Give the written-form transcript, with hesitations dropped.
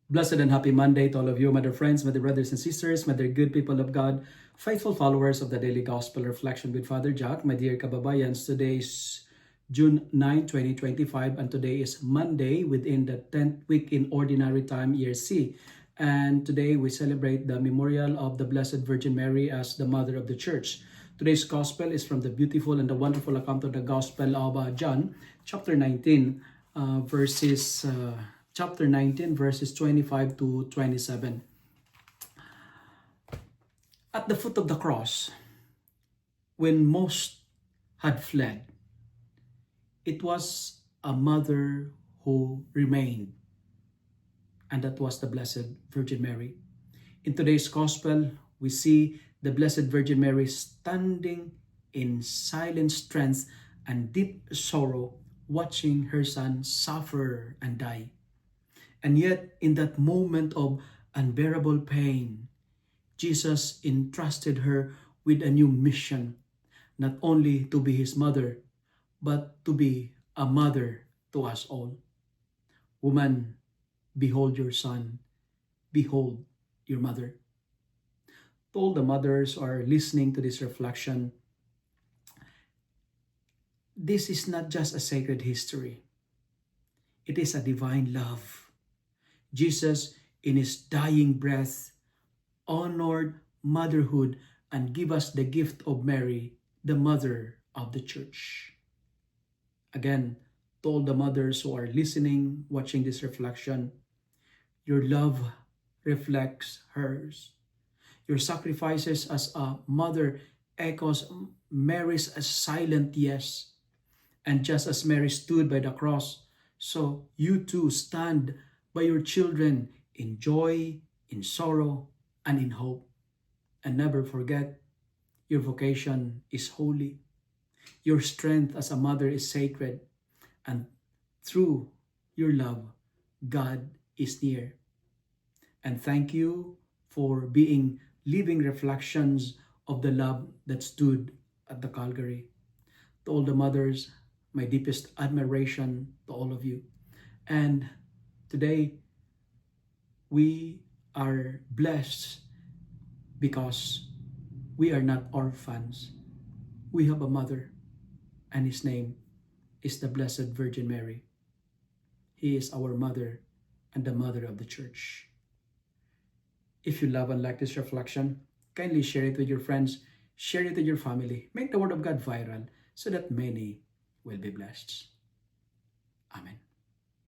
Blessed and happy Monday to all of you, my dear friends, my dear brothers and sisters, my dear good people of God, faithful followers of the Daily Gospel Reflection with Father Jack, my dear kababayans. Today is June 9, 2025, and today is Monday within the 10th week in Ordinary Time, Year C. And today we celebrate the memorial of the Blessed Virgin Mary as the Mother of the Church. Today's Gospel is from the beautiful and the wonderful account of the Gospel of John, chapter 19, chapter 19, verses 25 to 27. At the foot of the cross, when most had fled, it was a mother who remained, and that was the Blessed Virgin Mary. In today's Gospel, we see the Blessed Virgin Mary standing in silent strength and deep sorrow, watching her son suffer and die. And yet, in that moment of unbearable pain, Jesus entrusted her with a new mission, not only to be his mother, but to be a mother to us all. Woman, behold your son, behold your mother. To all the mothers who are listening to this reflection, this is not just a sacred history. It is a divine love. Jesus, in his dying breath, honored motherhood and gave us the gift of Mary, the mother of the church. Again, to all the mothers who are listening, watching this reflection, your love reflects hers. Your sacrifices as a mother echoes Mary's silent yes. And just as Mary stood by the cross, so you too stand by your children in joy, in sorrow, and in hope. And never forget, your vocation is holy. Your strength as a mother is sacred. And through your love, God is near. And thank you for being living reflections of the love that stood at the Calvary. To all the mothers, my deepest admiration to all of you. And today, we are blessed because we are not orphans. We have a mother, and his name is the Blessed Virgin Mary. He is our mother and the mother of the church. If you love and like this reflection, kindly share it with your friends, share it with your family, make the Word of God viral so that many will be blessed. Amen.